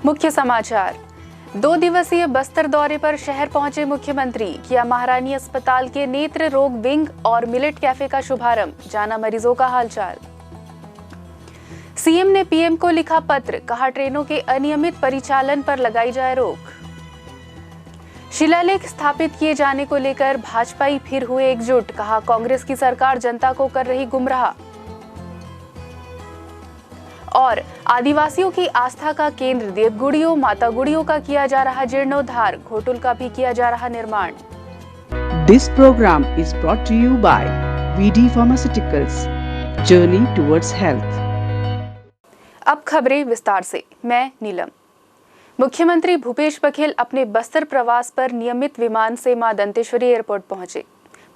मुख्य समाचार। 2 दिवसीय बस्तर दौरे पर शहर पहुंचे मुख्यमंत्री। किया महारानी अस्पताल के नेत्र रोग विंग और मिलेट कैफे का शुभारंभ। जाना मरीजों का हालचाल। सीएम ने पीएम को लिखा पत्र। कहा ट्रेनों के अनियमित परिचालन पर लगाई जाए रोक। शिलालेख स्थापित किए जाने को लेकर भाजपाई फिर हुए एकजुट। कहा कांग्रेस की सरकार जनता को कर रही गुमराह। और आदिवासियों की आस्था का केंद्र देवगुड़ियों माता गुड़ियों का किया जा रहा जीर्णोद्धार। घोटुल का भी किया जा रहा निर्माण। This program is brought to you by VD Pharmaceuticals, Journey towards Health। अब खबरें विस्तार से। मैं नीलम। मुख्यमंत्री भूपेश बघेल अपने बस्तर प्रवास पर नियमित विमान से मां दंतेश्वरी एयरपोर्ट पहुंचे।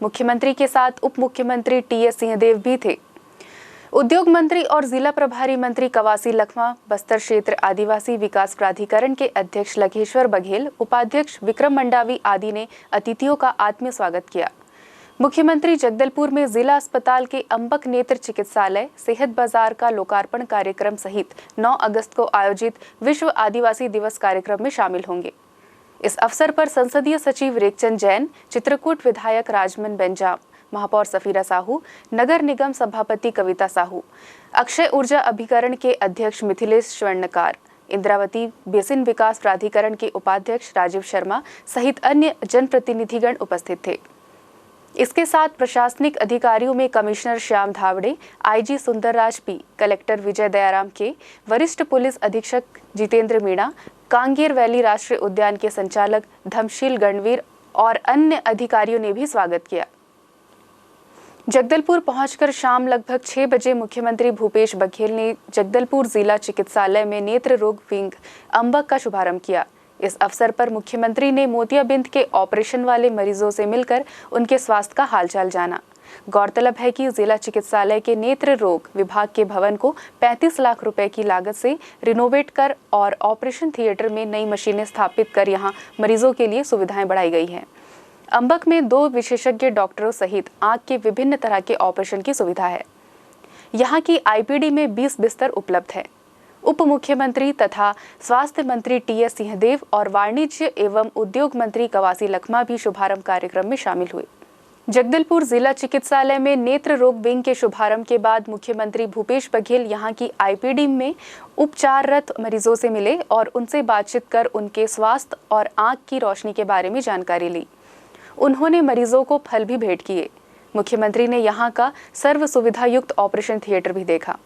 मुख्यमंत्री के साथ उप मुख्यमंत्री टीएस सिंहदेव भी थे। उद्योग मंत्री और जिला प्रभारी मंत्री कवासी लखमा, बस्तर क्षेत्र आदिवासी विकास प्राधिकरण के अध्यक्ष लखेश्वर बघेल, उपाध्यक्ष विक्रम मंडावी आदि ने अतिथियों का आत्मीय स्वागत किया। मुख्यमंत्री जगदलपुर में जिला अस्पताल के अंबक नेत्र चिकित्सालय, सेहत बाजार का लोकार्पण कार्यक्रम सहित 9 अगस्त को आयोजित विश्व आदिवासी दिवस कार्यक्रम में शामिल होंगे। इस अवसर पर संसदीय सचिव रेखचंद जैन, चित्रकूट विधायक राजमन बेंजाम, महापौर सफीरा साहू, नगर निगम सभापति कविता साहू, अक्षय ऊर्जा अभिकरण के अध्यक्ष मिथिलेश स्वर्णकार, इंद्रावती बेसिन विकास प्राधिकरण के उपाध्यक्ष राजीव शर्मा सहित अन्य जनप्रतिनिधिगण उपस्थित थे। इसके साथ प्रशासनिक अधिकारियों में commissioner Shyam Dhawade, IG Sundarraj P, collector Vijay Dayaram के, वरिष्ठ पुलिस अधीक्षक जितेंद्र मीणा, कांगेर वैली राष्ट्रीय उद्यान के संचालक धमशील गणवीर और अन्य अधिकारियों ने भी स्वागत किया। जगदलपुर पहुंचकर शाम लगभग 6 बजे मुख्यमंत्री भूपेश बघेल ने जगदलपुर जिला चिकित्सालय में नेत्र रोग विंग अंबक का शुभारंभ किया। इस अवसर पर मुख्यमंत्री ने मोतियाबिंद के ऑपरेशन वाले मरीजों से मिलकर उनके स्वास्थ्य का हालचाल जाना। गौरतलब है कि जिला चिकित्सालय के नेत्र रोग विभाग के भवन को 35 लाख रुपए की लागत से रिनोवेट कर और ऑपरेशन थिएटर में नई मशीनें स्थापित कर यहां मरीजों के लिए सुविधाएं बढ़ाई गई हैं। अंबक में 2 विशेषज्ञ डॉक्टरों सहित आंख के विभिन्न तरह के ऑपरेशन की सुविधा है। यहाँ की आईपीडी में 20 बिस्तर उपलब्ध है। उप मुख्यमंत्री तथा स्वास्थ्य मंत्री टीएस सिंहदेव और वाणिज्य एवं उद्योग मंत्री कवासी लखमा भी शुभारंभ कार्यक्रम में शामिल हुए। जगदलपुर जिला चिकित्सालय में नेत्र रोग विंग के शुभारंभ के बाद मुख्यमंत्री भूपेश बघेल यहाँ की आईपीडी में उपचाररत मरीजों से मिले और उनसे बातचीत कर उनके स्वास्थ्य और आंख की रोशनी के बारे में जानकारी ली। उन्होंने मरीजों को फल भी भेंट किए। मुख्यमंत्री ने यहां का सर्व सुविधा युक्त ऑपरेशन थिएटर भी देखा।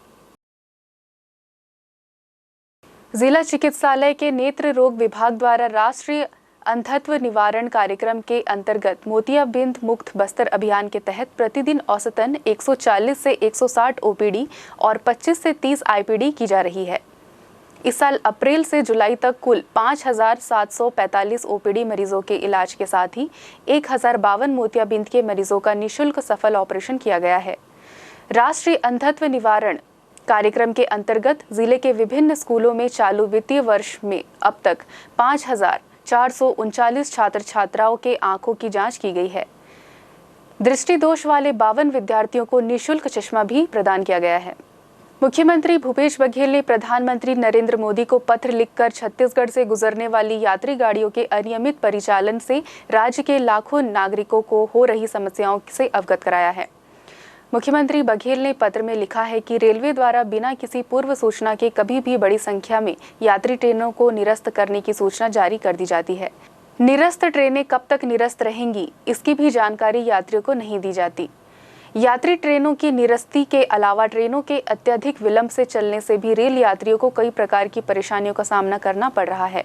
जिला चिकित्सालय के नेत्र रोग विभाग द्वारा राष्ट्रीय अंधत्व निवारण कार्यक्रम के अंतर्गत मोतियाबिंद मुक्त बस्तर अभियान के तहत प्रतिदिन औसतन 140 से 160 ओपीडी और 25 से 30 आईपीडी की जा रही है। इस साल अप्रैल से जुलाई तक कुल 5,745 ओपीडी मरीजों के इलाज के साथ ही 1,052 मोतियाबिंद के मरीजों का निःशुल्क सफल ऑपरेशन किया गया है। राष्ट्रीय अंधत्व निवारण कार्यक्रम के अंतर्गत जिले के विभिन्न स्कूलों में चालू वित्तीय वर्ष में अब तक 5,439 छात्र छात्राओं के आंखों की जांच की गई है। दृष्टि दोष वाले 52 विद्यार्थियों को निःशुल्क चश्मा भी प्रदान किया गया है। मुख्यमंत्री भूपेश बघेल ने प्रधानमंत्री नरेंद्र मोदी को पत्र लिखकर छत्तीसगढ़ से गुजरने वाली यात्री गाड़ियों के अनियमित परिचालन से राज्य के लाखों नागरिकों को हो रही समस्याओं से अवगत कराया है। मुख्यमंत्री बघेल ने पत्र में लिखा है कि रेलवे द्वारा बिना किसी पूर्व सूचना के कभी भी बड़ी संख्या में यात्री ट्रेनों को निरस्त करने की सूचना जारी कर दी जाती है। निरस्त ट्रेनें कब तक निरस्त रहेंगी, इसकी भी जानकारी यात्रियों को नहीं दी जाती। यात्री ट्रेनों की निरस्ती के अलावा ट्रेनों के अत्यधिक विलंब से चलने से भी रेल यात्रियों को कई प्रकार की परेशानियों का सामना करना पड़ रहा है।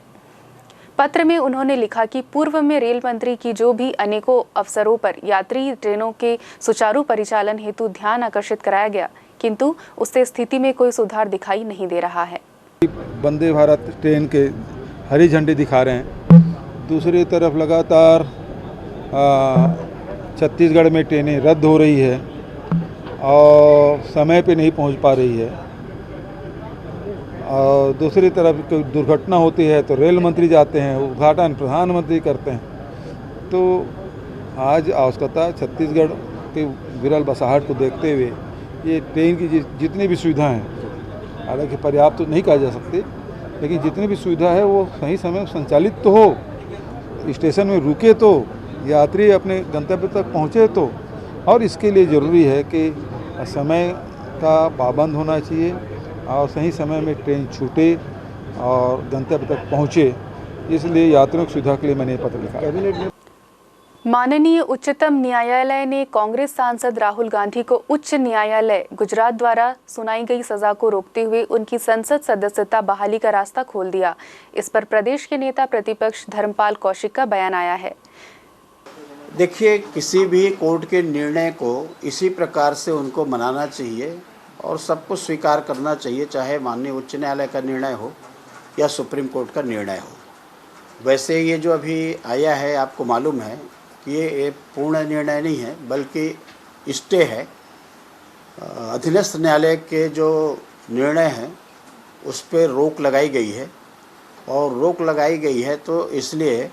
पत्र में उन्होंने लिखा कि पूर्व में रेल मंत्री की जो भी अनेकों अवसरों पर यात्री ट्रेनों के सुचारू परिचालन हेतु ध्यान आकर्षित कराया गया, किंतु उससे स्थिति में कोई सुधार दिखाई नहीं दे रहा है। वंदे भारत ट्रेन के हरी झंडी दिखा रहे हैं। दूसरी तरफ लगातार छत्तीसगढ़ में ट्रेनें रद्द हो रही है और समय पे नहीं पहुंच पा रही है। और दूसरी तरफ कोई दुर्घटना होती है तो रेल मंत्री जाते हैं, उद्घाटन प्रधानमंत्री करते हैं। तो आज आवश्यकता छत्तीसगढ़ के विरल बसाहट को देखते हुए ये ट्रेन की जितनी भी सुविधा हैं, हालांकि पर्याप्त तो नहीं कहा जा सकती, लेकिन जितनी भी सुविधा है वो सही समय में संचालित तो हो, स्टेशन में रुके तो, यात्री अपने गंतव्य तक पहुँचे तो। और इसके लिए ज़रूरी है कि समय का पाबंद होना चाहिए और सही समय में ट्रेन छूटे और गंतव्य तक पहुँचे। इसलिए यात्रियों की सुविधा के लिए मैंने पत्र लिखा। कैबिनेट में माननीय उच्चतम न्यायालय ने कांग्रेस सांसद राहुल गांधी को उच्च न्यायालय गुजरात द्वारा सुनाई गई सजा को रोकते हुए उनकी संसद सदस्यता बहाली का रास्ता खोल दिया। इस पर प्रदेश के नेता प्रतिपक्ष धर्मपाल कौशिक का बयान आया है। देखिए, किसी भी कोर्ट के निर्णय को इसी प्रकार से उनको मनाना चाहिए और सबको स्वीकार करना चाहिए, चाहे माननीय उच्च न्यायालय का निर्णय हो या सुप्रीम कोर्ट का निर्णय हो। वैसे ये जो अभी आया है, आपको मालूम है कि ये पूर्ण निर्णय नहीं है, बल्कि स्टे है। अधीनस्थ न्यायालय के जो निर्णय हैं उस पर रोक लगाई गई है, और रोक लगाई गई है तो इसलिए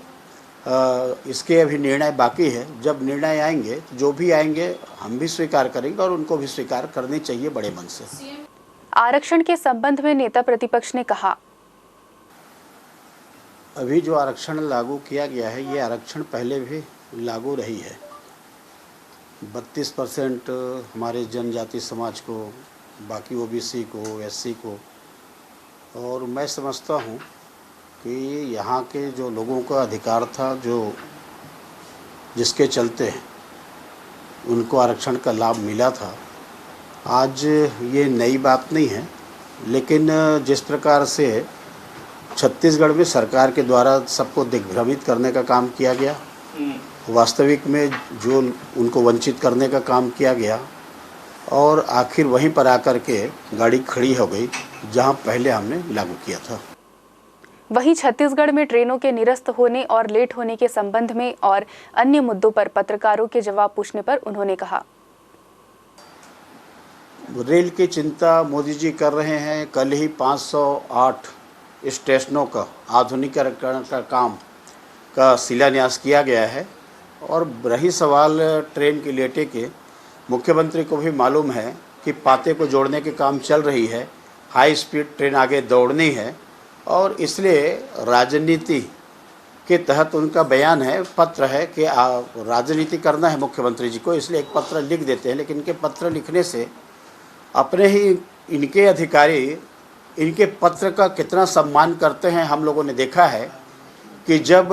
इसके अभी निर्णय बाकी है। जब निर्णय आएंगे, जो भी आएंगे हम भी स्वीकार करेंगे और उनको भी स्वीकार करनी चाहिए बड़े मन से। आरक्षण के संबंध में नेता प्रतिपक्ष ने कहा, अभी जो आरक्षण लागू किया गया है, ये आरक्षण पहले भी लागू रही है। 32% हमारे जनजाति समाज को, बाकी ओबीसी को, एससी को। और मैं समझता हूँ कि यहाँ के जो लोगों का अधिकार था, जो जिसके चलते उनको आरक्षण का लाभ मिला था, आज ये नई बात नहीं है। लेकिन जिस प्रकार से छत्तीसगढ़ में सरकार के द्वारा सबको दिग्भ्रमित करने का काम किया गया, वास्तविक में जो उनको वंचित करने का काम किया गया, और आखिर वहीं पर आकर के गाड़ी खड़ी हो गई जहां पहले हमने लागू किया था। वहीं छत्तीसगढ़ में ट्रेनों के निरस्त होने और लेट होने के संबंध में और अन्य मुद्दों पर पत्रकारों के जवाब पूछने पर उन्होंने कहा, रेल की चिंता मोदी जी कर रहे हैं। कल ही 508 स्टेशनों का आधुनिकीकरण का काम का शिलान्यास किया गया है। और रही सवाल ट्रेन की लेटे के, मुख्यमंत्री को भी मालूम है कि पाते को जोड़ने के काम चल रही है, हाई स्पीड ट्रेन आगे दौड़नी है, और इसलिए राजनीति के तहत उनका बयान है, पत्र है कि राजनीति करना है मुख्यमंत्री जी को, इसलिए एक पत्र लिख देते हैं। लेकिन इनके पत्र लिखने से अपने ही इनके अधिकारी इनके पत्र का कितना सम्मान करते हैं हम लोगों ने देखा है कि जब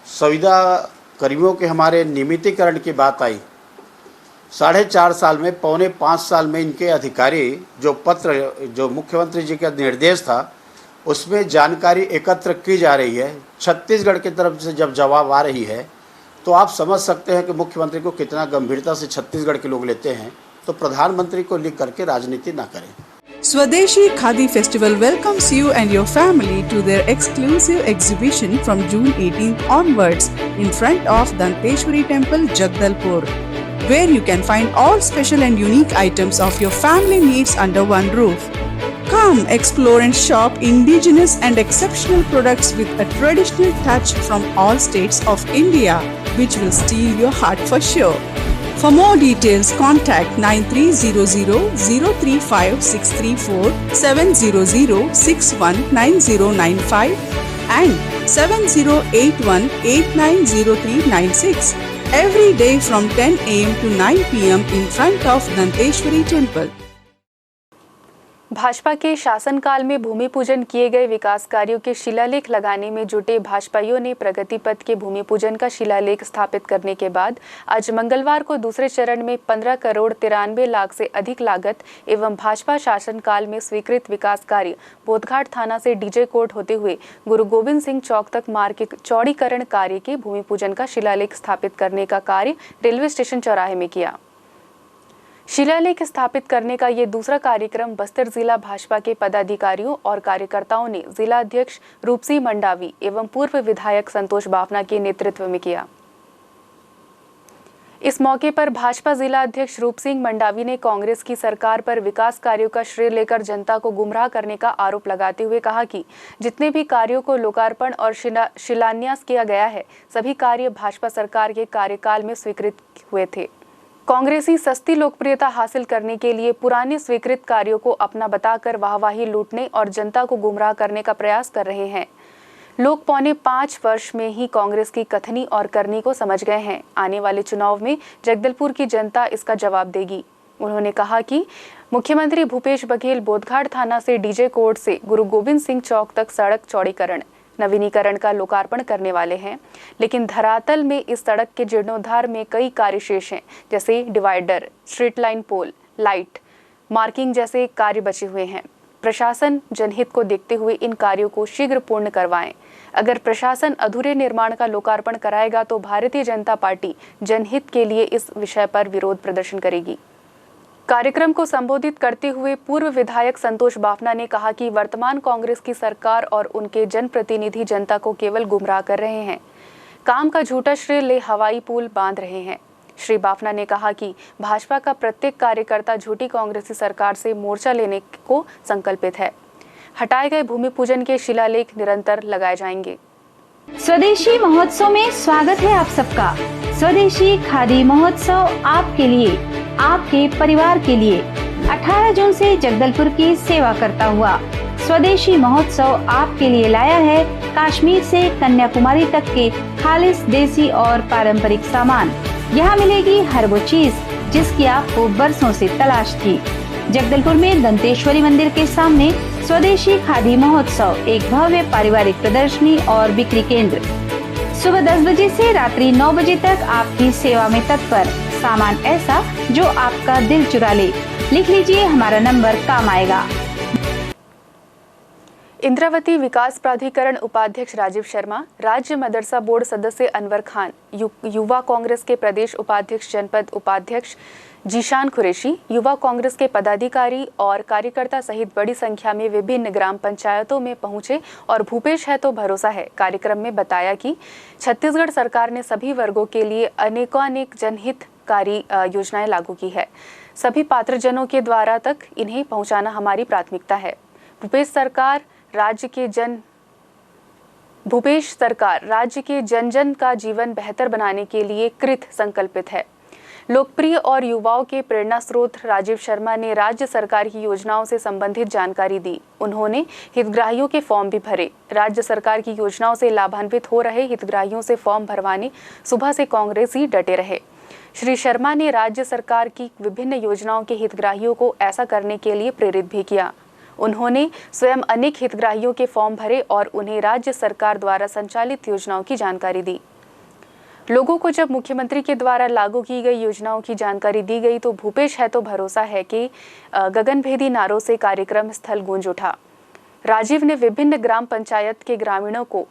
संविदा कर्मियों के हमारे नियमितीकरण की बात आई, 4.5 साल में, 4.25 साल में इनके अधिकारी जो पत्र, जो मुख्यमंत्री जी का निर्देश था, उसमें जानकारी एकत्र की जा रही है। छत्तीसगढ़ की तरफ से जब जवाब आ रही है तो आप समझ सकते हैं कि मुख्यमंत्री को कितना गंभीरता से छत्तीसगढ़ के लोग लेते हैं। तो प्रधानमंत्री को लिख करके राजनीति ना करें। Swadeshi Khadi Festival welcomes you and your family to their exclusive exhibition from June 18th onwards in front of Danteshwari Temple, Jagdalpur, where you can find all special and unique items of your family needs under one roof. Come explore and shop indigenous and exceptional products with a traditional touch from all states of India, which will steal your heart for sure. For more details, contact 9300-035-634, 700-619095 and 7081-890396. Every day from 10 a.m. to 9 p.m. in front of Danteshwari Temple. Bhajpa के शासनकाल में भूमि पूजन किए गए विकास कार्यों के शिलालेख लगाने में जुटे भाजपाइयों ने प्रगति पथ के भूमि पूजन का शिलालेख स्थापित करने के बाद आज मंगलवार को दूसरे चरण में 15 करोड़ 93 लाख से अधिक लागत एवं भाजपा शासनकाल में स्वीकृत विकास कार्य बोधघाट थाना से डीजे कोर्ट होते हुए गुरु गोविंद सिंह चौक तक मार्ग के चौड़ीकरण कार्य के भूमि पूजन का शिलालेख स्थापित करने का कार्य रेलवे स्टेशन चौराहे में किया। शिलालेख स्थापित करने का ये दूसरा कार्यक्रम बस्तर जिला भाजपा के पदाधिकारियों और कार्यकर्ताओं ने जिला अध्यक्ष रूपसिंह मंडावी एवं पूर्व विधायक संतोष बावना के नेतृत्व में किया। इस मौके पर भाजपा जिला अध्यक्ष रूप सिंह मंडावी ने कांग्रेस की सरकार पर विकास कार्यों का श्रेय लेकर जनता को गुमराह करने का आरोप लगाते हुए कहा कि जितने भी कार्यों को लोकार्पण और शिलान्यास किया गया है, सभी कार्य भाजपा सरकार के कार्यकाल में स्वीकृत हुए थे। कांग्रेसी सस्ती लोकप्रियता हासिल करने के लिए पुराने स्वीकृत कार्यों को अपना बताकर वाहवाही लूटने और जनता को गुमराह करने का प्रयास कर रहे हैं। लोग पौने 5 वर्ष में ही कांग्रेस की कथनी और करनी को समझ गए हैं। आने वाले चुनाव में जगदलपुर की जनता इसका जवाब देगी। उन्होंने कहा कि मुख्यमंत्री भूपेश बघेल बोधघाट थाना से डीजे कोर्ट से गुरु गोविंद सिंह चौक तक सड़क चौड़ीकरण नवीनीकरण का लोकार्पण करने वाले हैं, लेकिन धरातल में इस सड़क के जीर्णोद्धार में कई कार्य शेष हैं, जैसे डिवाइडर, स्ट्रीट लाइन पोल, लाइट, मार्किंग जैसे कार्य बचे हुए हैं। प्रशासन जनहित को देखते हुए इन कार्यों को शीघ्र पूर्ण करवाएं। अगर प्रशासन अधूरे निर्माण का लोकार्पण कराएगा तो भारतीय जनता पार्टी जनहित के लिए इस विषय पर विरोध प्रदर्शन करेगी। कार्यक्रम को संबोधित करते हुए पूर्व विधायक संतोष बाफना ने कहा कि वर्तमान कांग्रेस की सरकार और उनके जनप्रतिनिधि जनता को केवल गुमराह कर रहे हैं, काम का झूठा श्रेय ले हवाई पुल बांध रहे हैं। श्री बाफना ने कहा कि भाजपा का प्रत्येक कार्यकर्ता झूठी कांग्रेसी सरकार से मोर्चा लेने को संकल्पित है। हटाए गए भूमि पूजन के शिलालेख निरंतर लगाए जाएंगे। स्वदेशी महोत्सव में स्वागत है आप सबका। स्वदेशी खादी महोत्सव आपके लिए, आपके परिवार के लिए 18 जून से जगदलपुर की सेवा करता हुआ स्वदेशी महोत्सव आपके लिए लाया है कश्मीर से कन्याकुमारी तक के खालिस देसी और पारंपरिक सामान। यहाँ मिलेगी हर वो चीज जिसकी आपको बरसों से तलाश थी। जगदलपुर में दंतेश्वरी मंदिर के सामने स्वदेशी खादी महोत्सव एक भव्य पारिवारिक प्रदर्शनी और बिक्री केंद्र। सुबह 10 बजे से रात्रि 9 बजे तक आपकी सेवा में तत्पर। सामान ऐसा जो आपका दिल चुरा ले। लिख लीजिए, हमारा नंबर काम आएगा। इंद्रावती विकास प्राधिकरण उपाध्यक्ष राजीव शर्मा, राज्य मदरसा बोर्ड सदस्य अनवर खान, युवा कांग्रेस के प्रदेश उपाध्यक्ष जनपद उपाध्यक्ष जीशान कुरैशी, युवा कांग्रेस के पदाधिकारी और कार्यकर्ता सहित बड़ी संख्या में विभिन्न ग्राम पंचायतों में पहुंचे और भूपेश है तो भरोसा है कार्यक्रम में बताया कि छत्तीसगढ़ सरकार ने सभी वर्गों के लिए अनेकानेक जनहितकारी योजनाएं लागू की है। सभी पात्रजनों के द्वारा तक इन्हें पहुंचाना हमारी प्राथमिकता है। भूपेश सरकार राज्य के जन जन का जीवन बेहतर बनाने के लिए कृत संकल्पित है। लोकप्रिय और युवाओं के प्रेरणा स्रोत राजीव शर्मा ने राज्य सरकार की योजनाओं से संबंधित जानकारी दी। उन्होंने हितग्राहियों के फॉर्म भी भरे। राज्य सरकार की योजनाओं से लाभान्वित हो रहे हितग्राहियों से फॉर्म भरवाने सुबह से कांग्रेसी डटे रहे। श्री शर्मा ने राज्य सरकार की विभिन्न योजनाओं के हितग्राहियों को ऐसा करने के लिए प्रेरित भी किया। उन्होंने स्वयं अनेक हितग्राहियों के फॉर्म भरे और उन्हें राज्य सरकार द्वारा संचालित योजनाओं की जानकारी दी। लोगों को जब मुख्यमंत्री के द्वारा लागू की गई योजनाओं की जानकारी दी गई तो भूपेश है तो भरोसा है कि गगनभेदी नारों से कार्यक्रम स्थल गूंज उठा। राजीव ने विभिन्न ग्राम पंचायत के ग्रामीणों को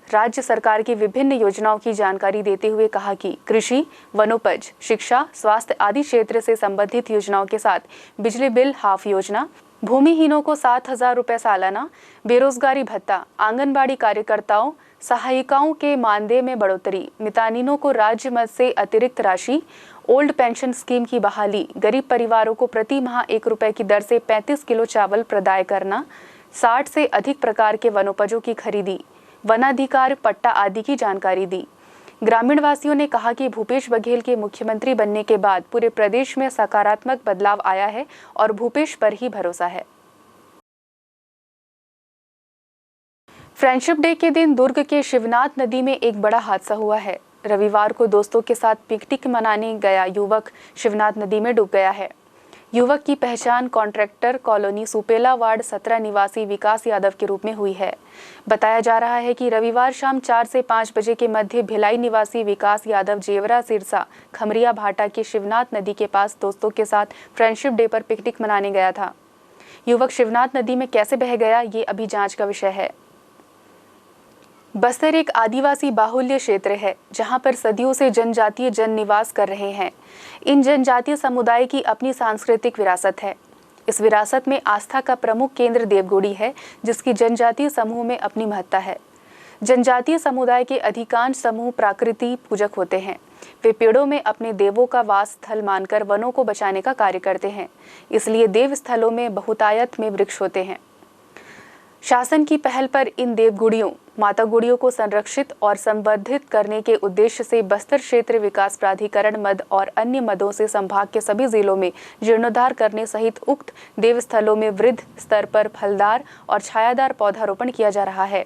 राज्य सरकार की विभिन्न योजनाओं की जानकारी देते हुए कहा कि कृषि, वनोपज, शिक्षा, स्वास्थ्य आदि क्षेत्र से संबंधित योजनाओं के साथ बिजली बिल हाफ योजना, भूमिहीनों को 7,000 रुपए सालाना, बेरोजगारी भत्ता, आंगनबाड़ी कार्यकर्ताओं सहायिकाओं के मानदेय में बढ़ोतरी, मितानिनों को राज्य मद से अतिरिक्त राशि, ओल्ड पेंशन स्कीम की बहाली, गरीब परिवारों को प्रति माह 1 रुपए की दर से 35 किलो चावल प्रदाय करना, 60 से अधिक प्रकार के वनोपजों की खरीदी, वनाधिकार पट्टा आदि की जानकारी दी। ग्रामीण वासियों ने कहा कि भूपेश बघेल के मुख्यमंत्री बनने के बाद पूरे प्रदेश में सकारात्मक बदलाव आया है और भूपेश पर ही भरोसा है। फ्रेंडशिप डे के दिन दुर्ग के शिवनाथ नदी में एक बड़ा हादसा हुआ है। रविवार को दोस्तों के साथ पिकनिक मनाने गया युवक शिवनाथ नदी में डूब गया है। युवक की पहचान कॉन्ट्रैक्टर कॉलोनी सुपेला वार्ड 17 निवासी विकास यादव के रूप में हुई है। बताया जा रहा है कि रविवार शाम 4 से 5 बजे के मध्य भिलाई निवासी विकास यादव जेवरा सिरसा खमरिया भाटा के शिवनाथ नदी के पास दोस्तों के साथ फ्रेंडशिप डे पर पिकनिक मनाने गया था। युवक शिवनाथ नदी में कैसे बह गया, ये अभी जांच का विषय है। बस्तर एक आदिवासी बाहुल्य क्षेत्र है जहां पर सदियों से जनजातीय जन निवास कर रहे हैं। इन जनजातीय समुदाय की अपनी सांस्कृतिक विरासत है। इस विरासत में आस्था का प्रमुख केंद्र देवगुड़ी है, जिसकी जनजातीय समूह में अपनी महत्ता है। जनजातीय समुदाय के अधिकांश समूह प्रकृति पूजक होते हैं। वे पेड़ों में अपने देवों का वास स्थल मानकर वनों को बचाने का कार्य करते हैं, इसलिए देव स्थलों में बहुतायत में वृक्ष होते हैं। शासन की पहल पर इन देवगुड़ियों माता गुड़ियों को संरक्षित और संवर्धित करने के उद्देश्य से बस्तर क्षेत्र विकास प्राधिकरण मद और अन्य मदों से संभाग के सभी जिलों में जीर्णोद्धार करने सहित उक्त देवस्थलों में वृद्ध स्तर पर फलदार और छायादार पौधारोपण किया जा रहा है।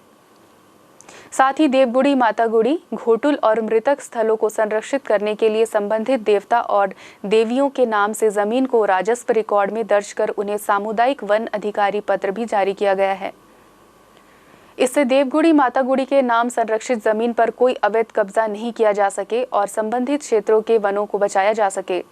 साथ ही देवगुड़ी, माता गुड़ी, घोटुल और मृतक स्थलों को संरक्षित करने के लिए संबंधित देवता और देवियों के नाम से जमीन को राजस्व रिकॉर्ड में दर्ज कर उन्हें सामुदायिक वन अधिकारी पत्र भी जारी किया गया है। इससे देवगुड़ी, माता गुड़ी के नाम संरक्षित जमीन पर कोई अवैध कब्जा नहीं किया जा सके और संबंधित क्षेत्रों के वनों को बचाया जा सके।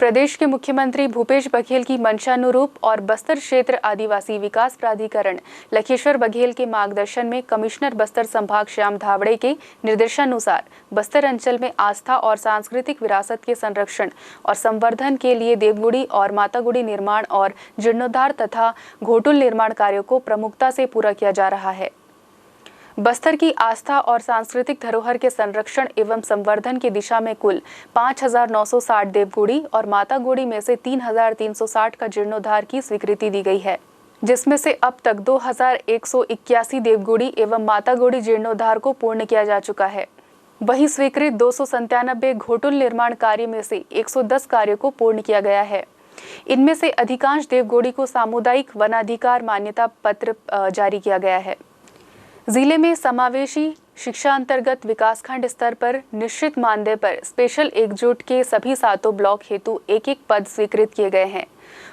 प्रदेश के मुख्यमंत्री भूपेश बघेल की मंशानुरूप और बस्तर क्षेत्र आदिवासी विकास प्राधिकरण लखेश्वर बघेल के मार्गदर्शन में कमिश्नर बस्तर संभाग श्याम धावड़े के निर्देशानुसार बस्तर अंचल में आस्था और सांस्कृतिक विरासत के संरक्षण और संवर्धन के लिए देवगुड़ी और माता गुड़ी निर्माण और जीर्णोद्धार तथा घोटुल निर्माण कार्यों को प्रमुखता से पूरा किया जा रहा है। बस्तर की आस्था और सांस्कृतिक धरोहर के संरक्षण एवं संवर्धन की दिशा में कुल 5,960 देवगुड़ी और माता गुड़ी में से 3,360 का जीर्णोद्धार की स्वीकृति दी गई है, जिसमें से अब तक 2,181 देवगुड़ी एवं माता गुड़ी जीर्णोद्धार को पूर्ण किया जा चुका है। वहीं स्वीकृत 297 घोटुल निर्माण कार्य में से 110 कार्यों को पूर्ण किया गया है। इनमें से अधिकांश देवगुड़ी को सामुदायिक वनाधिकार मान्यता पत्र जारी किया गया है। जिले में समावेशी शिक्षा अंतर्गत विकासखंड स्तर पर निश्चित मानदेय पर स्पेशल एकजुट के सभी 7 ब्लॉक हेतु एक पद स्वीकृत किए गए हैं।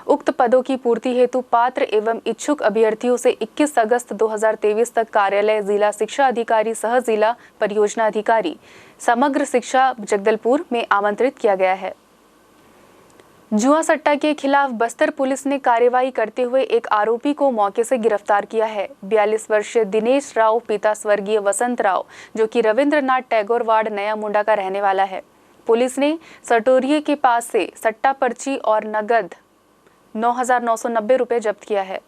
उक्त पदों की पूर्ति हेतु पात्र एवं इच्छुक अभ्यर्थियों से 21 अगस्त 2023 तक कार्यालय जिला शिक्षा अधिकारी सह जिला परियोजना अधिकारी समग्र शिक्षा जगदलपुर में आमंत्रित किया गया है। जुआ सट्टा के खिलाफ बस्तर पुलिस ने कार्रवाई करते हुए एक आरोपी को मौके से गिरफ्तार किया है। 42 वर्षीय दिनेश राव पिता स्वर्गीय वसंत राव, जो कि रविंद्रनाथ टैगोर वार्ड नया मुंडा का रहने वाला है। पुलिस ने सटोरिये के पास से सट्टा पर्ची और नगद 9,990 रुपए जब्त किया है।